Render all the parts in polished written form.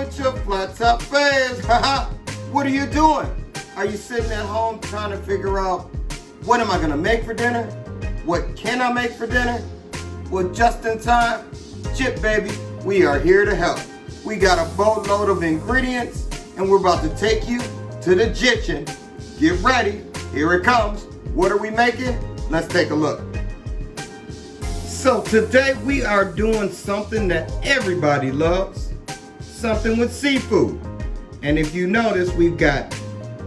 with your flat top fans. What are you doing? Are you sitting at home trying to figure out what am I gonna make for dinner? What can I make for dinner? Well, just in time, Chip baby, we are here to help. We got a boatload of ingredients and we're about to take you to the kitchen. Get ready, here it comes. What are we making? Let's take a look. So today we are doing something that everybody loves, something with seafood. And if you notice, we've got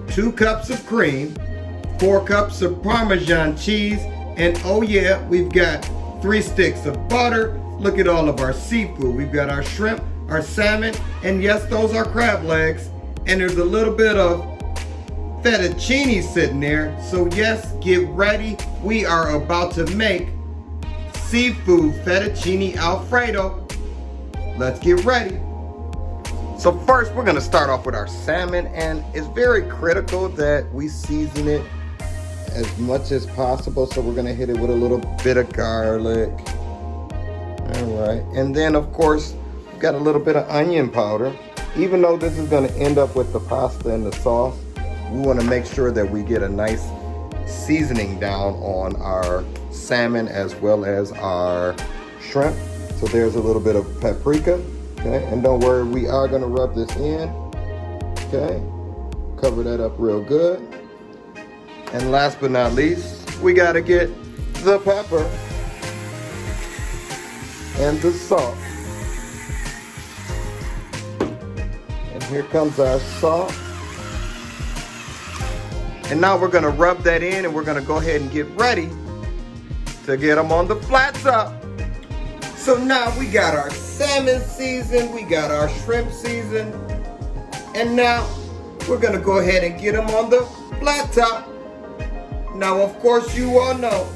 2 cups of cream, 4 cups of Parmesan cheese, and oh yeah, we've got 3 sticks of butter. Look at all of our seafood. We've got our shrimp, our salmon, and yes, those are crab legs. And there's a little bit of fettuccine sitting there. So yes, get ready. We are about to make seafood fettuccine Alfredo. Let's get ready. So first we're gonna start off with our salmon, and it's very critical that we season it as much as possible. So we're gonna hit it with a little bit of garlic. All right, and then of course, we've got a little bit of onion powder. Even though this is gonna end up with the pasta and the sauce, we wanna make sure that we get a nice seasoning down on our salmon as well as our shrimp. So there's a little bit of paprika, okay? And don't worry, we are gonna rub this in, okay? Cover that up real good. And last but not least, we gotta get the pepper and the salt. And here comes our salt. And now we're gonna rub that in and we're gonna go ahead and get ready to get them on the flat top. So now we got our salmon seasoned, we got our shrimp seasoned, and now we're gonna go ahead and get them on the flat top. Now of course you all know,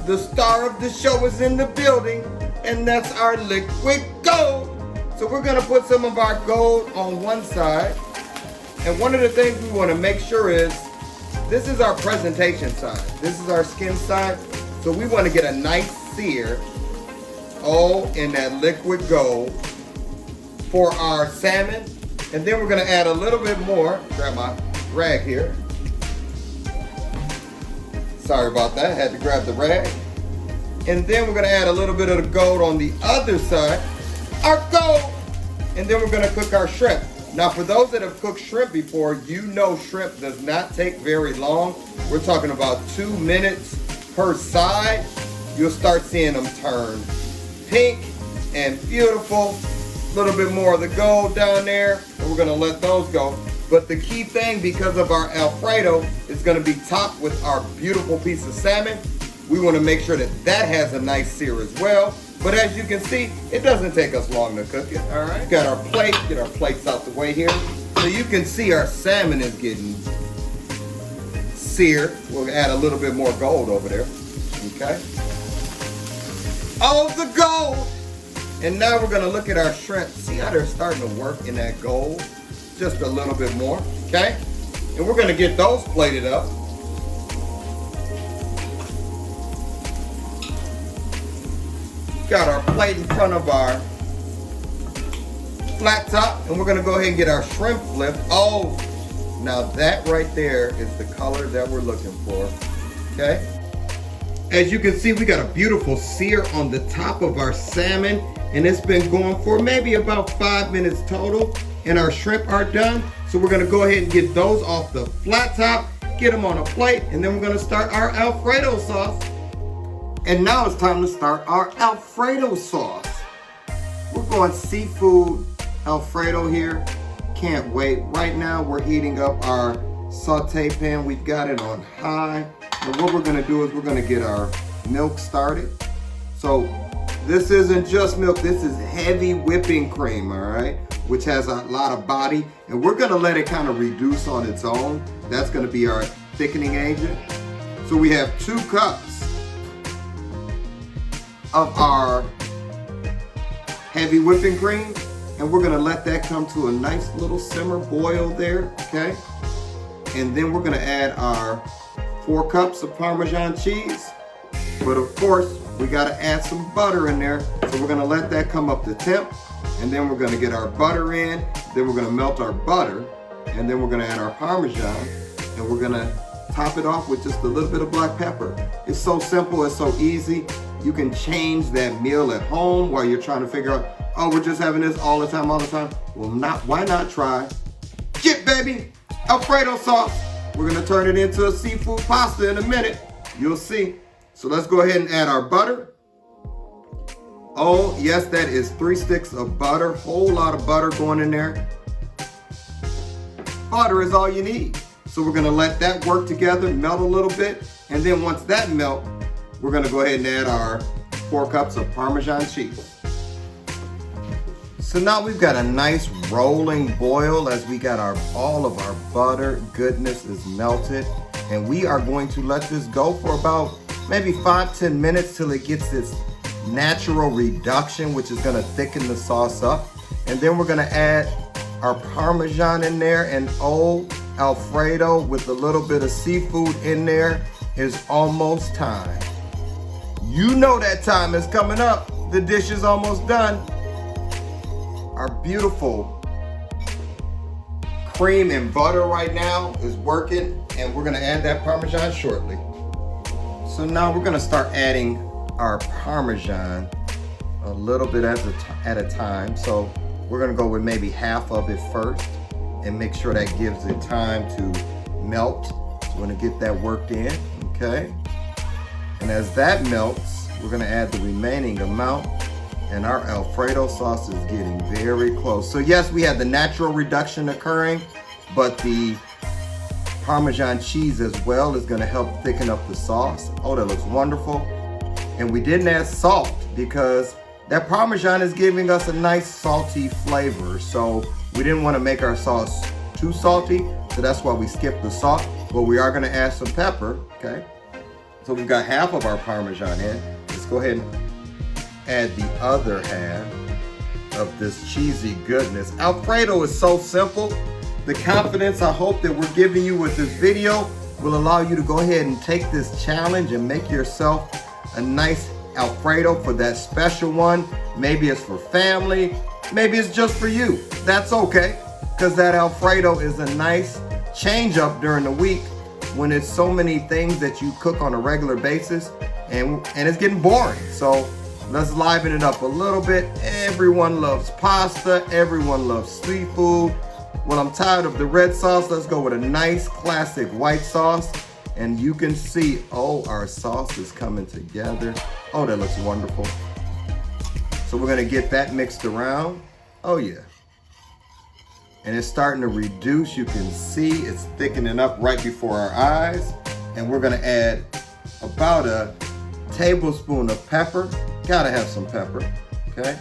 the star of the show is in the building, and that's our liquid gold. So we're gonna put some of our gold on one side, and one of the things we wanna make sure is, this is our presentation side. This is our skin side. So we want to get a nice sear, all in that liquid gold for our salmon. And then we're going to add a little bit more. Grab my rag here. Sorry about that, I had to grab the rag. And then we're going to add a little bit of the gold on the other side. Our gold! And then we're going to cook our shrimp. Now for those that have cooked shrimp before, you know shrimp does not take very long. We're talking about 2 minutes per side. You'll start seeing them turn pink and beautiful. A little bit more of the gold down there, and we're gonna let those go. But the key thing, because of our Alfredo, is gonna be topped with our beautiful piece of salmon. We wanna make sure that that has a nice sear as well. But as you can see, it doesn't take us long to cook it, all right? Got our plate, get our plates out the way here. So you can see our salmon is getting seared. We'll add a little bit more gold over there, okay? Oh, the gold! And now we're gonna look at our shrimp. See how they're starting to work in that gold? Just a little bit more, okay? And we're gonna get those plated up. Got our plate in front of our flat top, and we're gonna go ahead and get our shrimp flipped. Oh, now that right there is the color that we're looking for, okay? As you can see, we got a beautiful sear on the top of our salmon, and it's been going for maybe about 5 minutes total, and our shrimp are done. So we're gonna go ahead and get those off the flat top, get them on a plate, and then we're gonna start our Alfredo sauce. And now it's time to start our Alfredo sauce. We're going seafood Alfredo here. Can't wait. Right now we're heating up our saute pan. We've got it on high. And what we're gonna do is we're gonna get our milk started. So this isn't just milk, this is heavy whipping cream, all right? Which has a lot of body. And we're gonna let it kind of reduce on its own. That's gonna be our thickening agent. So we have 2 cups of our heavy whipping cream, and we're gonna let that come to a nice little simmer boil there, okay? And then we're gonna add our 4 cups of Parmesan cheese. But of course, we gotta add some butter in there. So we're gonna let that come up to temp, and then we're gonna get our butter in, Then we're gonna melt our butter, and then we're gonna add our Parmesan, and we're gonna top it off with just a little bit of black pepper. It's so simple, it's so easy. You can change that meal at home while you're trying to figure out, oh, we're just having this all the time. Well, why not try Get Baby Alfredo sauce. We're gonna turn it into a seafood pasta in a minute. You'll see. So let's go ahead and add our butter. Oh, yes, that is 3 sticks of butter. Whole lot of butter going in there. Butter is all you need. So we're gonna let that work together, melt a little bit. And then once that melts, we're gonna go ahead and add our 4 cups of Parmesan cheese. So now we've got a nice rolling boil as we got all of our butter goodness is melted. And we are going to let this go for about maybe 5-10 minutes till it gets its natural reduction, which is gonna thicken the sauce up. And then we're gonna add our Parmesan in there, and old Alfredo with a little bit of seafood in there is almost time. You know that time is coming up. The dish is almost done. Our beautiful cream and butter right now is working, and we're gonna add that Parmesan shortly. So now we're gonna start adding our Parmesan a little bit at a time. So we're gonna go with maybe half of it first and make sure that gives it time to melt. So we're gonna get that worked in, okay? And as that melts, we're gonna add the remaining amount, and our Alfredo sauce is getting very close. So yes, we had the natural reduction occurring, but the Parmesan cheese as well is gonna help thicken up the sauce. Oh, that looks wonderful. And we didn't add salt because that Parmesan is giving us a nice salty flavor. So we didn't want to make our sauce too salty, so that's why we skipped the salt. But we are gonna add some pepper, okay? So we've got half of our Parmesan in. Let's go ahead and add the other half of this cheesy goodness. Alfredo is so simple. The confidence I hope that we're giving you with this video will allow you to go ahead and take this challenge and make yourself a nice Alfredo for that special one. Maybe it's for family, maybe it's just for you. That's okay, because that Alfredo is a nice change up during the week when it's so many things that you cook on a regular basis and it's getting boring. So let's liven it up a little bit. Everyone loves pasta, everyone loves seafood. When I'm tired of the red sauce, let's go with a nice classic white sauce. And you can see, oh, our sauce is coming together. Oh, that looks wonderful. So we're gonna get that mixed around. Oh yeah. And it's starting to reduce. You can see it's thickening up right before our eyes. And we're gonna add about a tablespoon of pepper. Gotta have some pepper, okay?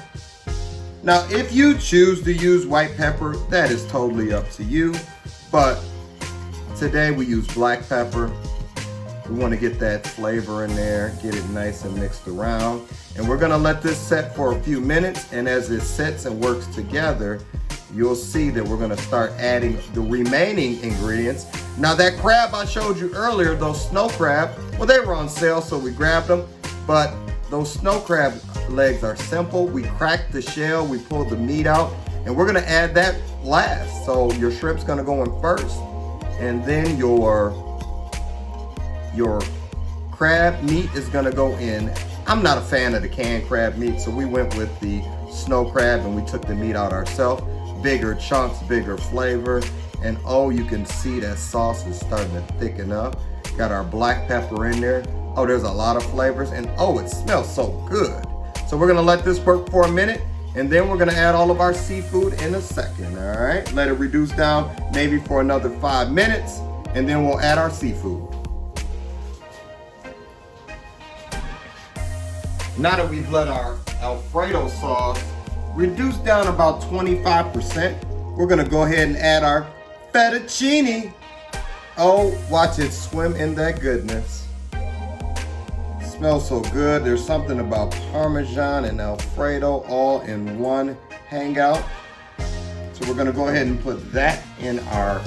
Now, if you choose to use white pepper, that is totally up to you. But today we use black pepper. We want to get that flavor in there, get it nice and mixed around. And we're gonna let this set for a few minutes. And as it sets and works together, you'll see that we're gonna start adding the remaining ingredients. Now that crab I showed you earlier, those snow crab, well, they were on sale, so we grabbed them. But those snow crab legs are simple. We cracked the shell, we pulled the meat out, and we're gonna add that last. So your shrimp's gonna go in first, and then your crab meat is gonna go in. I'm not a fan of the canned crab meat, so we went with the snow crab and we took the meat out ourselves. Bigger chunks, bigger flavor, and oh, you can see that sauce is starting to thicken up. Got our black pepper in there. Oh, there's a lot of flavors, and oh, it smells so good. So we're gonna let this work for a minute, and then we're gonna add all of our seafood in a second, all right? Let it reduce down maybe for another 5 minutes, and then we'll add our seafood. Now that we've let our Alfredo sauce reduce down about 25%, we're gonna go ahead and add our fettuccine. Oh, watch it swim in that goodness. Smells so good. There's something about Parmesan and Alfredo all in one hangout. So we're gonna go ahead and put that in our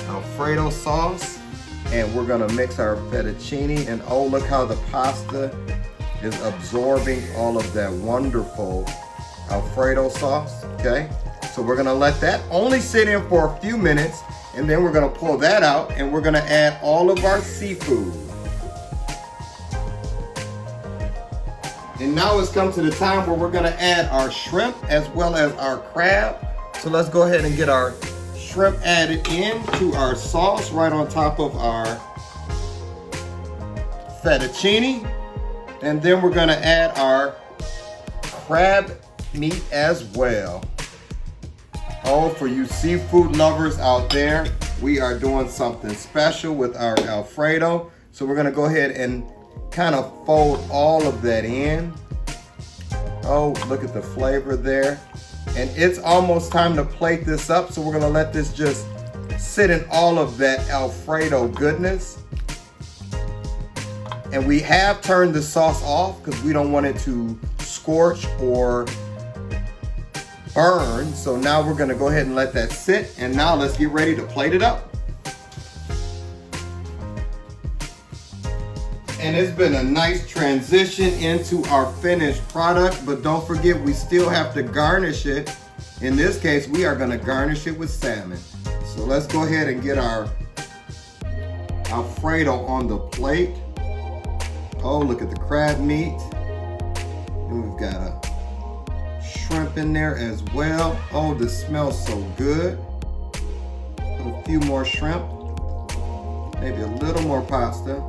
Alfredo sauce, and we're gonna mix our fettuccine, and oh, look how the pasta is absorbing all of that wonderful Alfredo sauce, okay? So we're gonna let that only sit in for a few minutes, and then we're gonna pull that out and we're gonna add all of our seafood. And now it's come to the time where we're gonna add our shrimp as well as our crab. So let's go ahead and get our shrimp added into our sauce right on top of our fettuccine. And then we're gonna add our crab meat as well. Oh, for you seafood lovers out there, we are doing something special with our Alfredo. So we're gonna go ahead and kind of fold all of that in. Oh, look at the flavor there. And it's almost time to plate this up. So we're gonna let this just sit in all of that Alfredo goodness. And we have turned the sauce off because we don't want it to scorch or burn. So now we're gonna go ahead and let that sit. And now let's get ready to plate it up. And it's been a nice transition into our finished product, but don't forget we still have to garnish it. In this case, we are gonna garnish it with salmon. So let's go ahead and get our Alfredo on the plate. Oh, look at the crab meat. And we've got a shrimp in there as well. Oh, this smells so good. A few more shrimp, maybe a little more pasta.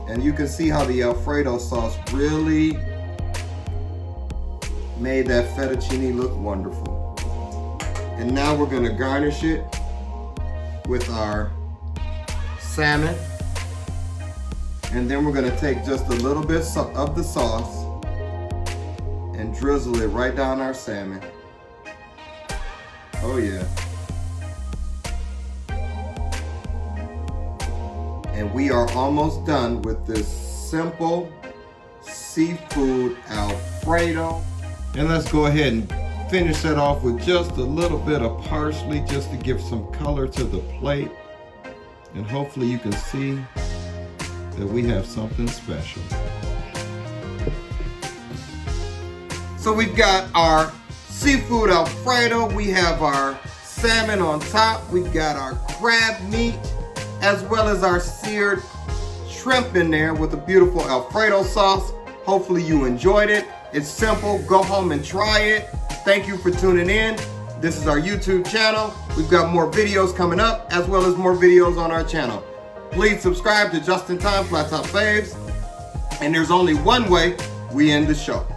And you can see how the Alfredo sauce really made that fettuccine look wonderful. And now we're gonna garnish it with our salmon. And then we're gonna take just a little bit of the sauce and drizzle it right down our salmon. Oh yeah. And we are almost done with this simple seafood Alfredo. And let's go ahead and finish that off with just a little bit of parsley just to give some color to the plate. And hopefully you can see that we have something special. So we've got our seafood Alfredo, we have our salmon on top, we've got our crab meat, as well as our seared shrimp in there with a beautiful Alfredo sauce. Hopefully you enjoyed it. It's simple, go home and try it. Thank you for tuning in. This is our YouTube channel. We've got more videos coming up, as well as more videos on our channel. Please subscribe to Just in Time Flat Top Faves. And there's only one way we end the show.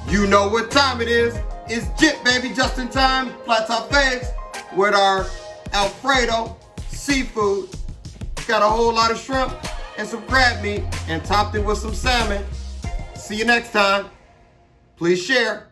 You know what time it is. It's JIT, baby, Just in Time Flat Top Faves with our Alfredo seafood. Got a whole lot of shrimp and some crab meat and topped it with some salmon. See you next time. Please share.